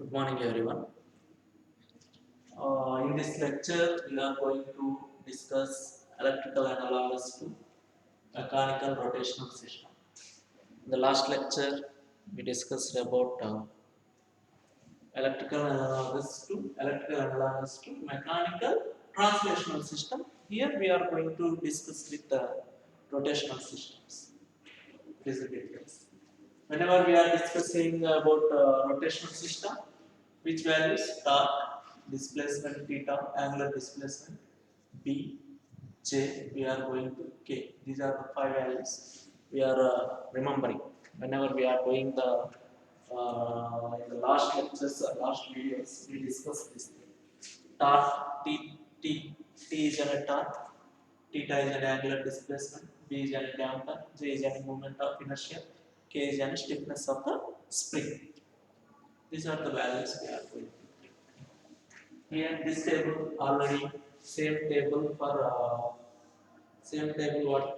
Good morning, everyone. In this lecture, we are going to discuss electrical analogous to mechanical rotational system. In the last lecture, we discussed about electrical analogous to mechanical translational system. Here, we are going to discuss with the rotational systems. It is a difference. Whenever we are discussing about rotational system, which values torque, displacement theta, angular displacement B, J, we are going to K. These are the five values we are remembering whenever we are doing the in the last lectures, last videos, we discussed this thing. Torque, T is a torque, theta is an angular displacement, B is an damper, J is a moment of inertia, K is an stiffness of the spring. These are the values we are going to. Here this table already same table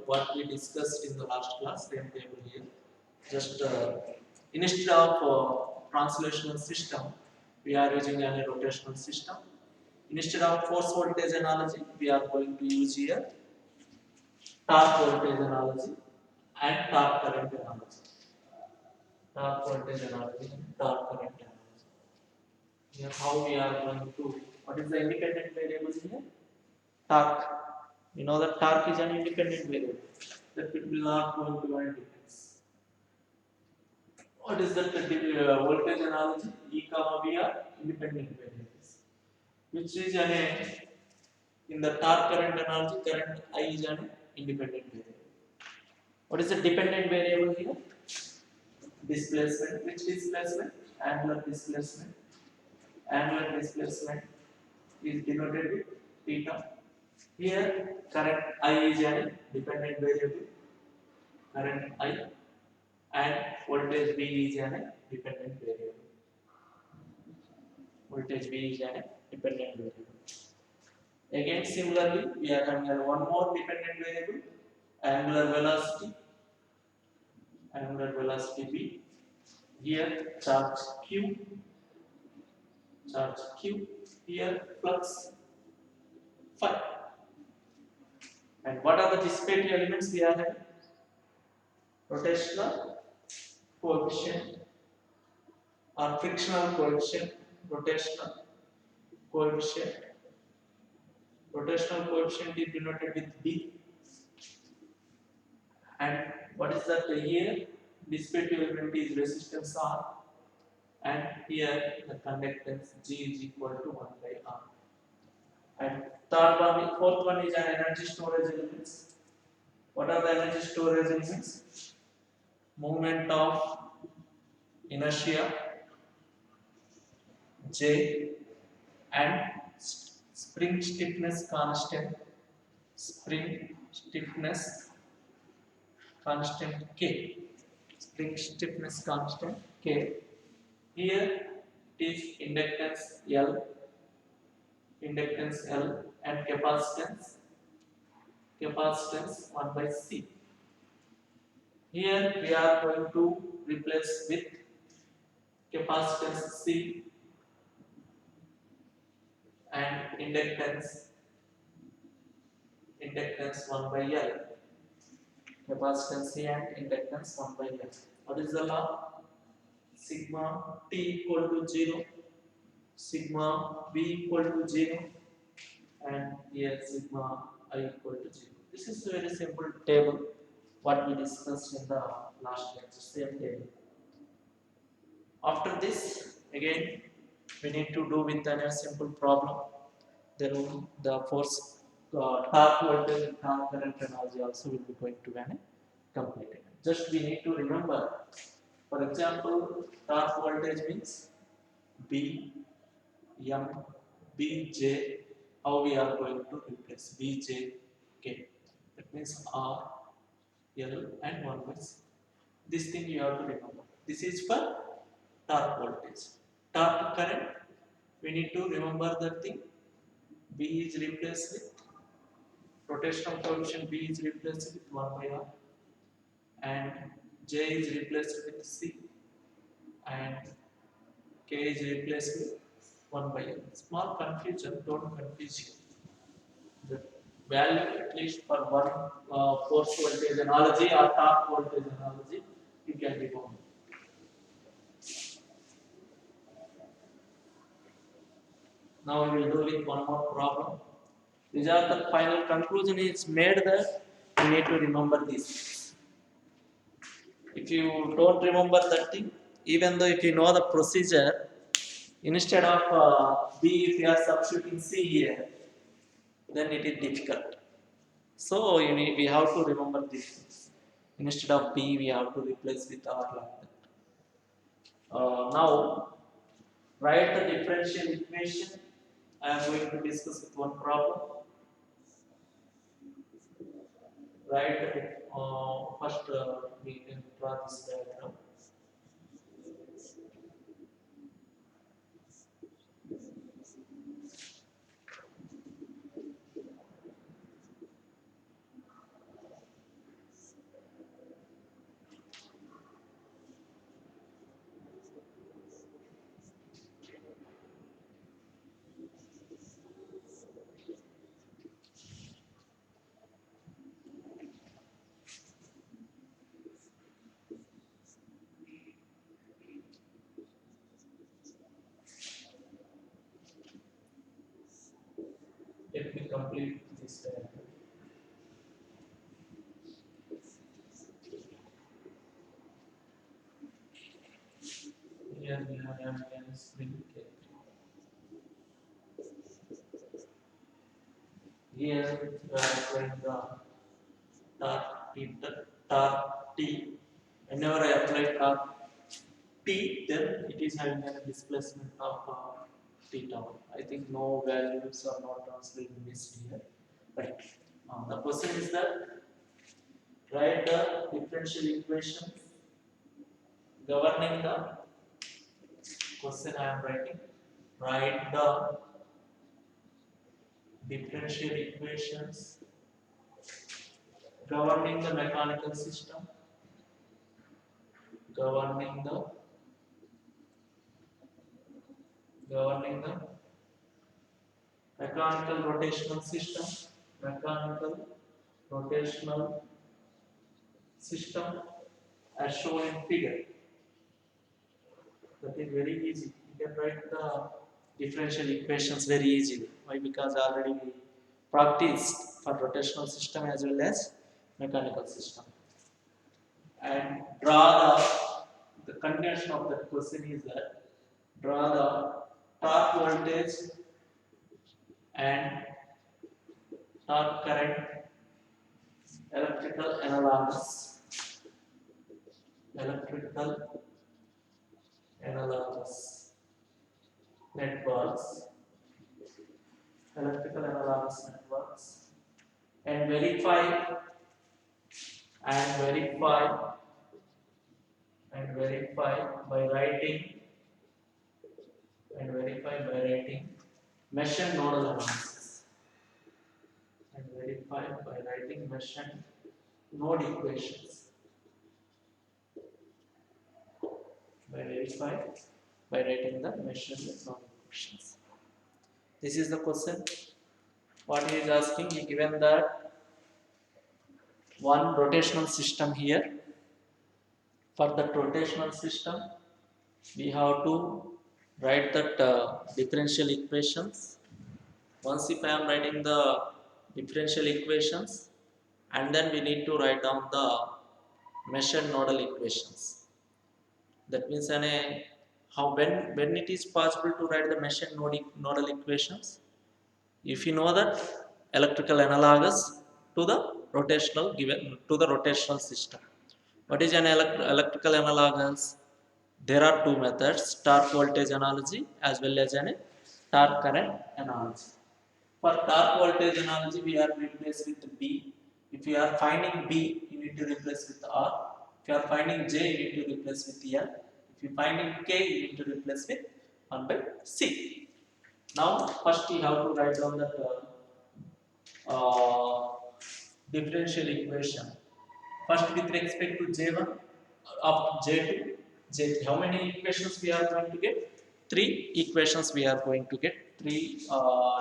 what we discussed in the last class, same table here. Just instead of translational system, we are using a rotational system. Instead of force voltage analogy, we are going to use here torque voltage analogy and torque current analogy. Torque voltage analogy and torque current analogy. Here how we are going to, what is the independent variable here? Torque. You know that torque is an independent variable. That it will not go into any difference. What is that voltage analogy? E comma V are independent variables. Which is in the torque current analogy, current I is an independent variable. What is the dependent variable here? Displacement. Which displacement? Angular displacement. Angular displacement is denoted with theta. Here, current I is a dependent variable, current I, and voltage V is a dependent variable. Voltage V is a dependent variable. Again, similarly, we are having one more dependent variable, angular velocity, V. Here, charge Q. Here, flux phi. And what are the dissipative elements we are having? Rotational coefficient or frictional coefficient, rotational coefficient. Rotational coefficient is denoted with B. And what is that here? Dissipative element is resistance R. And here the conductance G is equal to 1 by R. And fourth one is an energy storage elements. What are the energy storage elements? Moment of inertia J and spring stiffness constant K. Spring stiffness constant K. Here it is inductance L and capacitance 1 by C. Here we are going to replace with capacitance C and inductance 1 by L. Capacitance C and inductance 1 by L. What is the law? Sigma T equal to 0, sigma V equal to 0, and here sigma I equal to 0. This is a very simple table what we discussed in the last lecture, same table. After this, again, we need to do with a simple problem. Then the force, torque voltage and torque current analogy also will be going to be completed. Just we need to remember, for example, torque voltage means B, M, B, J. How we are going to replace B, J, K? That means R, L, and 1 by C. This thing you have to remember. This is for torque voltage. Torque current, we need to remember that thing. B is replaced with rotational coefficient, B is replaced with 1 by R, and J is replaced with C, and K is replaced with 1 by L. Small confusion, don't confuse you. The value at least for one force voltage analogy or torque voltage analogy, you can remember. Now we will do with one more problem. These are the final conclusion is made that you need to remember this. If you don't remember that thing, even though if you know the procedure, instead of B, if you are substituting C here, then it is difficult. So we have to remember this. Instead of B, we have to replace with R like that. Now, write the differential equation. I am going to discuss with one problem. Write first we can draw this diagram. Let me complete this diagram. Here we have M spring K3. Here we are applying the torque T. Whenever I apply torque T, then it is having a displacement of theta. I think no values are not translated missed here. But the question is that write the differential equation governing the question I am writing. Write the differential equations governing the mechanical system. Governing the mechanical rotational system. Mechanical rotational system as shown in figure. That is very easy. You can write the differential equations very easily. Why? Because already we practiced for rotational system as well as mechanical system. And draw the continuation of that question is that draw the torque voltage and torque current electrical analogous networks, electrical analogous networks, and verify by writing mesh and nodal analysis, and verify by writing mesh and node equations. By writing the mesh and node equations. This is the question. What he is asking, he given that one rotational system here. For that rotational system, we have to write that differential equations. Once if I am writing the differential equations, and then we need to write down the mesh and nodal equations. That means when it is possible to write the mesh and nodal equations, if you know that electrical analogous to the rotational system. What is an electrical analogous? There are two methods: torque voltage analogy as well as an torque current analogy. For torque voltage analogy, we are replaced with B. If you are finding B, you need to replace with R. If you are finding J, you need to replace with L. If you are finding K, you need to replace with 1 by C. Now, first you have to write down that differential equation. First, with respect to J1 of J2, J3. How many equations we are going to get? three equations we are going to get. Three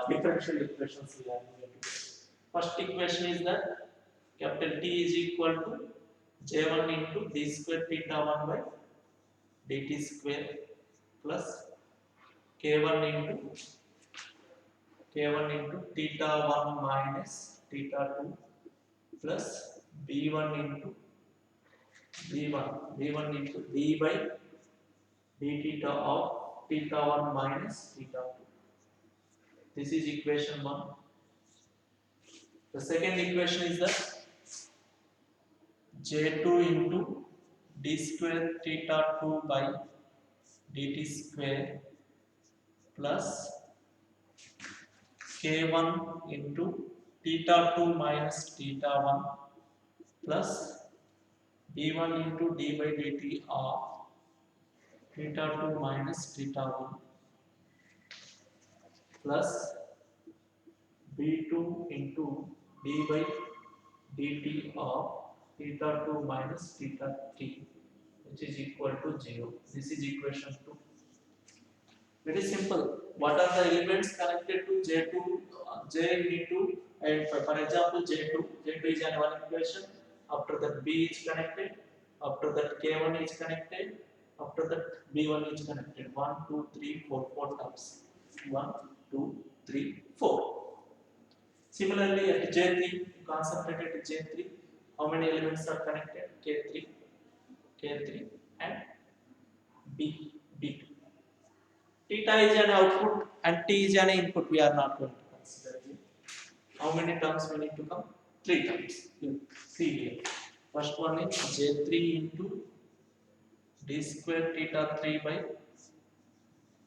differential equations we are going to get. First equation is that capital T is equal to J1 into d square theta 1 by dt square plus K1 into theta 1 minus theta 2 plus B1 into B1 into d by d theta of theta 1 minus theta 2. This is equation 1. The second equation is that J2 into d square theta 2 by dt square plus K1 into theta 2 minus theta 1 plus B1 into d by dt of theta 2 minus theta 1 plus B2 into d by dt of theta 2 minus theta t, which is equal to 0. This is equation 2. Very simple. What are the elements connected to J2, J into, and for example J2, J2 is an one equation. After that B is connected. After that K1 is connected. After that B1 is connected. 1, 2, 3, 4, 4 terms. 1, 2, 3, 4. Similarly at J3, you concentrate at J3. How many elements are connected? K3, and B2. Theta is an output and T is an input. We are not going to consider it. How many terms we need to come? 3 terms. You see here. First one is J3 into d square theta 3 by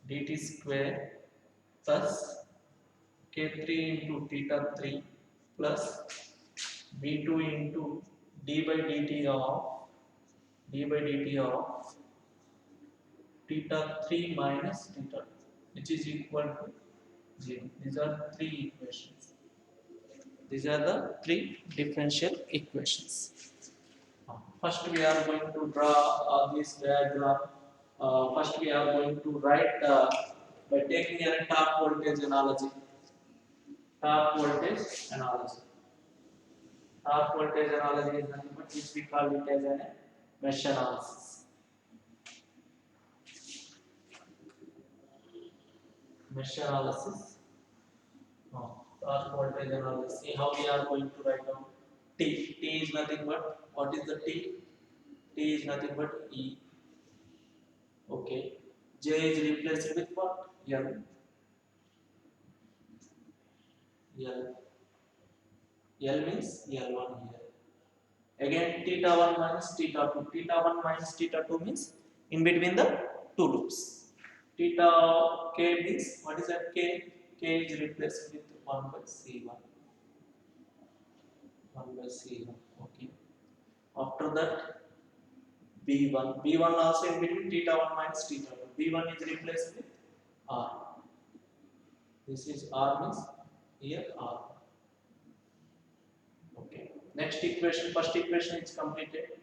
dt square plus K3 into theta 3 plus B2 into d by dt of theta 3 minus theta 2, which is equal to 0. These are three equations. These are the three differential equations. First, we are going to draw this diagram. First, we are going to write by taking a top voltage analogy. Top voltage analogy. Top voltage analogy is nothing but which we call it as a mesh analysis. Mesh analysis. Top voltage analysis. See how we are going to write down T. T is nothing but, what is the T? T is nothing but E. Okay. J is replaced with what? L. L. L means L1 here. Again, theta 1 minus theta 2. Theta 1 minus theta 2 means in between the two loops. Theta K means, what is that K? K is replaced with 1 by C1. 1 by C1. Okay. After that, B1. B1 also in between theta 1 minus theta 2. B1 is replaced with R. This is R means here R. Okay. Next equation, first equation is completed.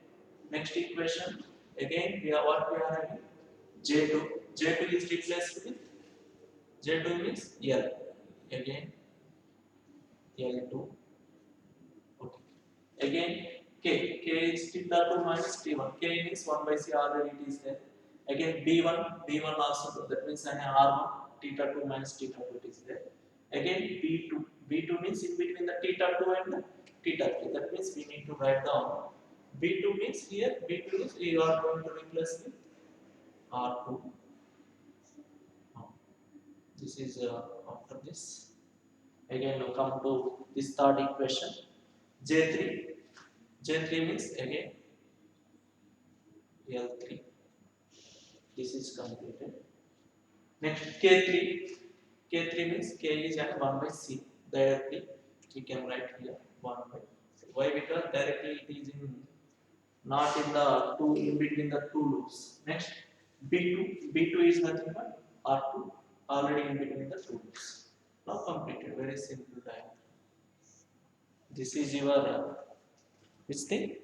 Next equation, again we are what we are having? J2. J2 is replaced with J2 means L. Again L2. Okay. Again K. K is theta 2 minus T1. K means 1 by C already it is there. Again B1. B1 also, that means an R1. Theta 2 minus theta 2 it is there. Again B2. B2 means in between the theta 2 and the theta 3. That means we need to write down B2 means here, B2 means you are going to replace with R2. This is after this. Again, we come to this third equation. J3. J3 means again L3. This is completed. Next K3. K3 means K is at 1 by C. Directly we can write here 1 by C. Why? Because directly it is in not in the two, in between the two loops. Next B2. B2 is nothing but R2 already in between the two loops. Now completed. Very simple diagram. This is your which thing?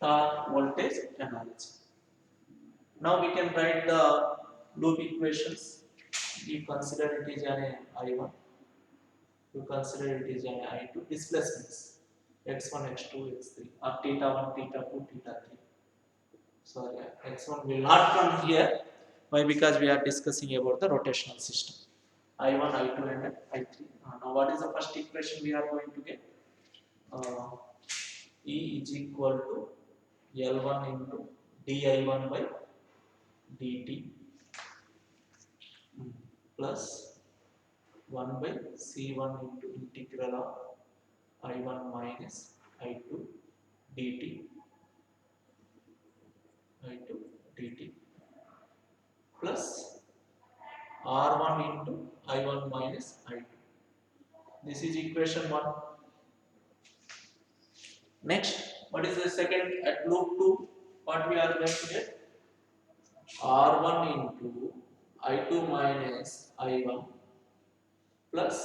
Torque voltage analogy. Now we can write the loop equations. You consider it is an I1, you consider it is an I2 displacements x1, x2, x3 or theta 1, theta 2, theta 3. Sorry, x1 will not come here. Why? Because we are discussing about the rotational system. I1, I2 and I3. Now what is the first equation we are going to get? E is equal to L1 into di1 by dt plus 1 by C1 into integral of I1 minus I2 dt plus R1 into I1 minus I2. This is equation 1. Next, what is the second at loop 2? What we are going to get? R1 into I2 minus I1 plus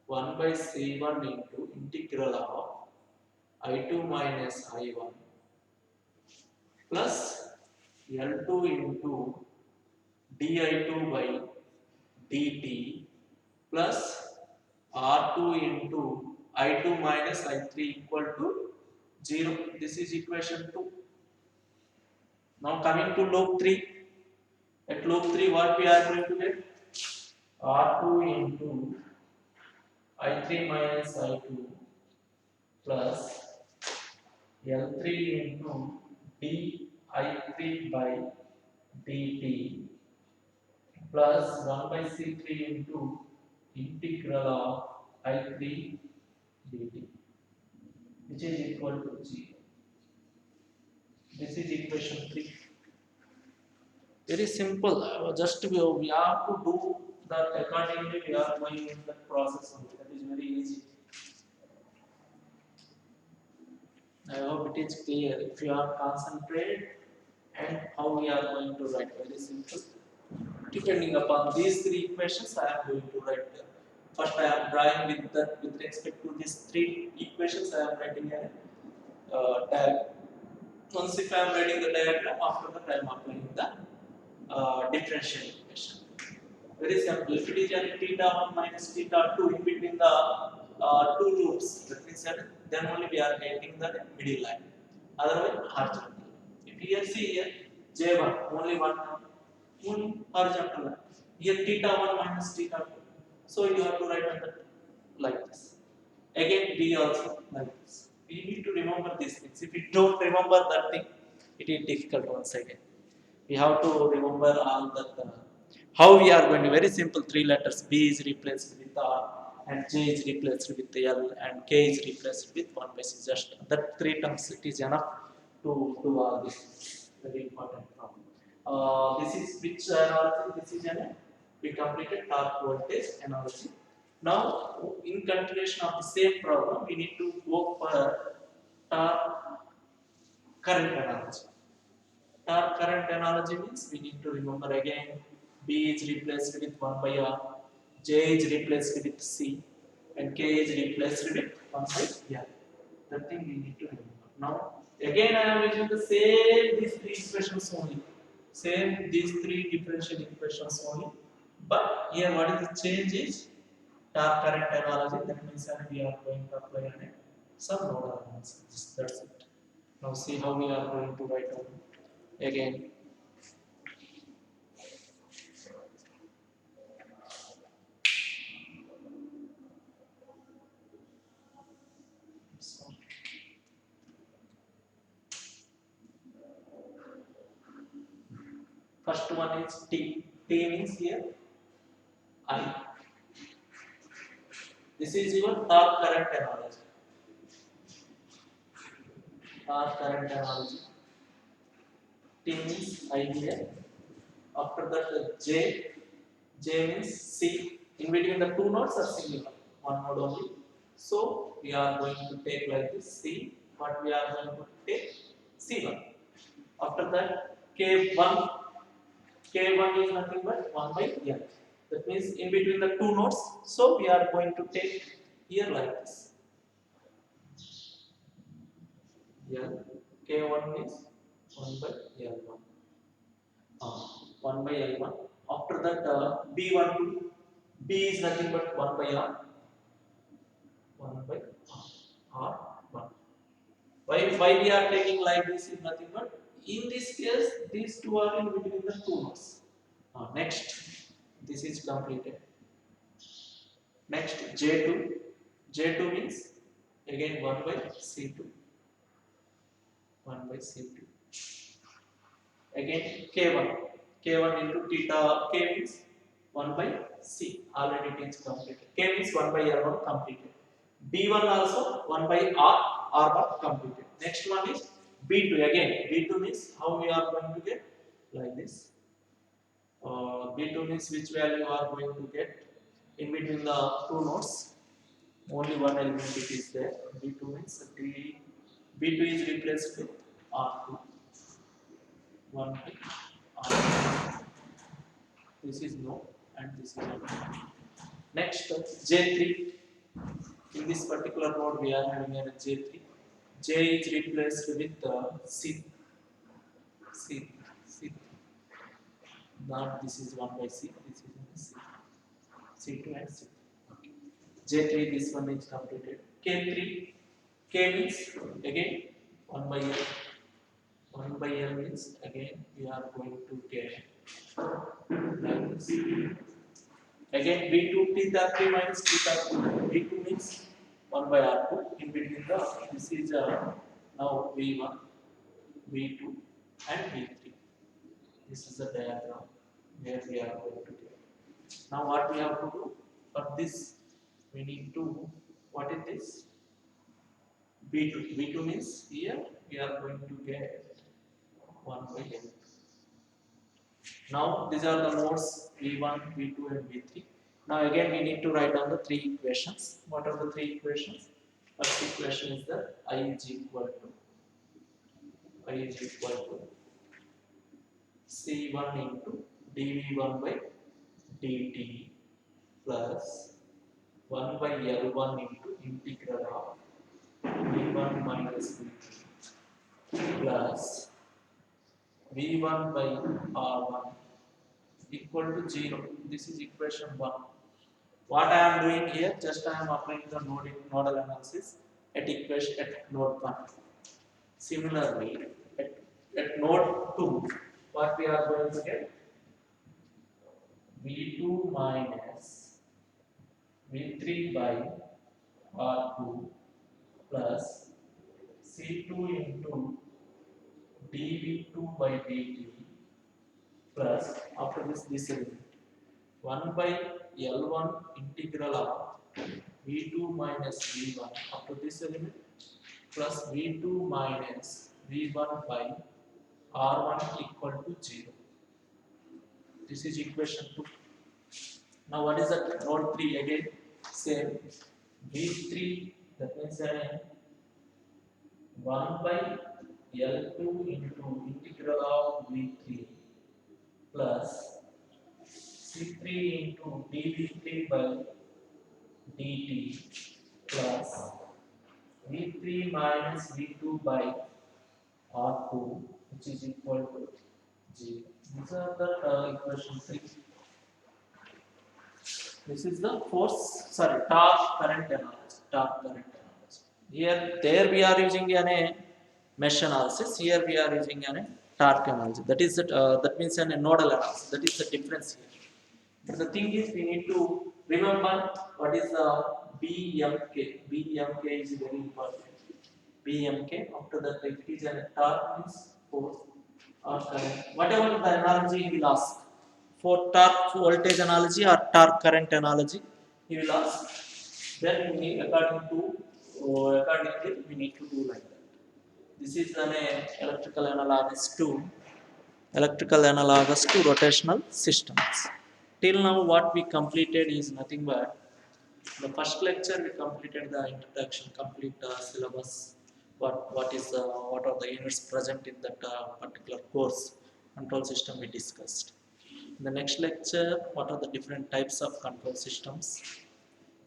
1 by C1 into integral of I2 minus I1 plus L2 into di2 by dt plus R2 into I2 minus I3 equal to 0. This is equation 2. Now coming to loop 3. At loop 3 what we are going to get? R2 into I3 minus I2 plus L3 into di3 by dt plus 1 by C3 into integral of I3 dt, which is equal to 0. This is equation 3. Very simple. Just we have to do that accordingly. We are going in that process. That is very easy. I hope it is clear. If you are concentrated and how we are going to write, very simple. Depending upon these three equations, I am going to write them. First, I am drawing with respect to these three equations. I am writing a diagram. Once if I am writing the diagram, after that I am applying the differential equation. Very simple. If it is a theta 1 minus theta 2 in between the two loops, that means that then only we are getting the middle line. Otherwise, horizontal. If here see here J1 only one horizontal line. Here theta 1 minus theta 2. So you have to write on that like this. Again B also like this. We need to remember these things. If we don't remember that thing, it is difficult once again. We have to remember all that. How we are going to, very simple, three letters. B is replaced with R and J is replaced with L and K is replaced with 1 by C. Just that three terms, it is enough to do all this. Very important problem. This is which analogy? This is we completed torque voltage analogy. Now, in continuation of the same problem, we need to go for torque current analogy. Torque current analogy means we need to remember again B is replaced with 1 by R, J is replaced with C, and K is replaced with 1 by L. That thing we need to remember. Now, again I am using the same these three equations only. Same these three differential equations only. But here what is the change is torque current analogy. That means that we are going to apply on some nodal analysis. That's it. Now see how we are going to write down again. First one is T. T means here I. This is your torque current analogy. Torque current analogy. T means I here. After that J. J means C. In between the two nodes are single one node only. So we are going to take like this C. But we are going to take C1. After that K1. K1 is nothing but 1 by L. That means in between the two nodes. So we are going to take here like this. L. K1 is 1 by L1. 1 by L1. After that, B12, B is nothing but 1 by R, 1 by R, 1. Why we are taking like this is nothing but, in this case, these two are in between the two nodes. Next, this is completed. Next, J2. J2 means again 1 by C2. 1 by C2. Again K1. K1 into theta. K means 1 by C. Already it is completed. K means 1 by R1 completed. B1 also 1 by R1 completed. Next one is B2. Again, B2 means how we are going to get like this. B2 means which value you are going to get in between the two nodes. Only one element it is there. B2 means B2 is replaced with R2. 1 by R2. This is no and this is no. Next, J3. In this particular node, we are having a J3. J is replaced with C. C. C. Not this is 1 by C. This is C. C2 and C. Okay. J3, this one is completed. K3. K means again 1 by L. 1 by L means again we are going to get like this. Again B2 theta 3 minus theta 2. B2 means 1 by R2. In between the, this is now V1, V2 and V3. This is the diagram where we are going to get. Now what we have to do for this, we need to, what is this? B2. B2 means here we are going to get 1 by L. Now these are the nodes V1, V2 and V3. Now again we need to write down the three equations. What are the three equations? First equation is that I is equal to C1 into dV1 by dt plus 1 by L1 into integral of V1 minus V2 plus V1 by R1 equal to 0. This is equation 1. What I am doing here, just I am applying the nodal analysis at equation at node 1. Similarly, at node 2, what we are going to get? V2 minus V3 by R2 plus C2 into dV2 by dt plus, after this element, 1 by L1 integral of V2 minus V1 after this element plus V2 minus V1 by R1 equal to 0. This is equation 2. Now what is that? Node 3 again, same. V3, that means 1 by L2 into integral of V3 plus C3 into dV3 by dt plus V3 minus V2 by R2, which is equal to 0. These are the equation 3. This is the torque current analogy. Here, there we are using a mesh analysis. Here we are using a torque analogy. That means a nodal analysis. That is the difference here. But the thing is, we need to remember what is the BMK. BMK is very important. BMK. After that, if it is a torque means force or current. Whatever the analogy he will ask. For torque voltage analogy or torque current analogy, he will ask. Then we accordingly we need to do like that. This is an electrical analogous to rotational systems. Till now, what we completed is nothing but the first lecture. We completed the introduction, complete syllabus. What are the units present in that particular course? Control system we discussed. In the next lecture, what are the different types of control systems?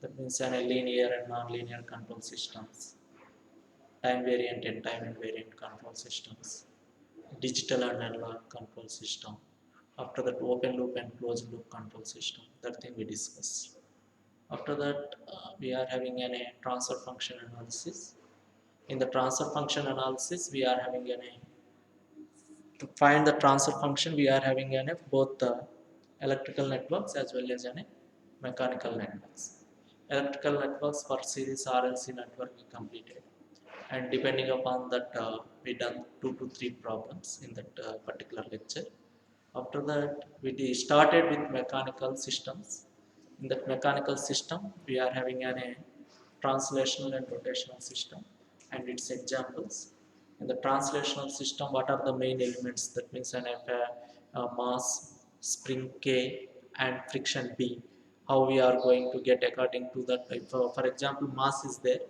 That means linear and non-linear control systems, time variant and control systems, digital and analog control system, After that, open loop and closed loop control system. That thing we discussed. After that, we are having a transfer function analysis. In the transfer function analysis, we are having to find the transfer function. We are having both the electrical networks as well as mechanical networks. Electrical networks for series RLC network we completed, and depending upon that, we done 2 to 3 problems in that particular lecture. After that, we started with mechanical systems. In that mechanical system, we are having a translational and rotational system and its examples. In the translational system, what are the main elements? That means a mass, spring K, and friction B. How we are going to get according to that. If, for example, mass is there,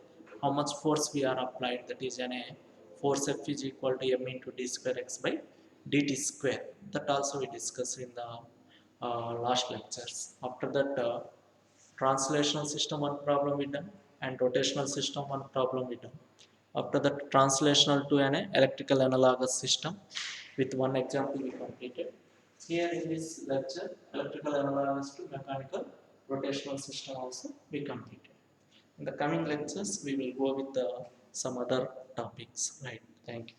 how much force we are applied? That is a force F is equal to m into d square x by dt square. That also we discussed in the last lectures. After that, translational system one problem we done, and rotational system one problem we done. After that, translational to an electrical analogous system with one example we completed. Here in this lecture, electrical analogous to mechanical rotational system also we completed. In the coming lectures, we will go with some other topics. Right. Thank you.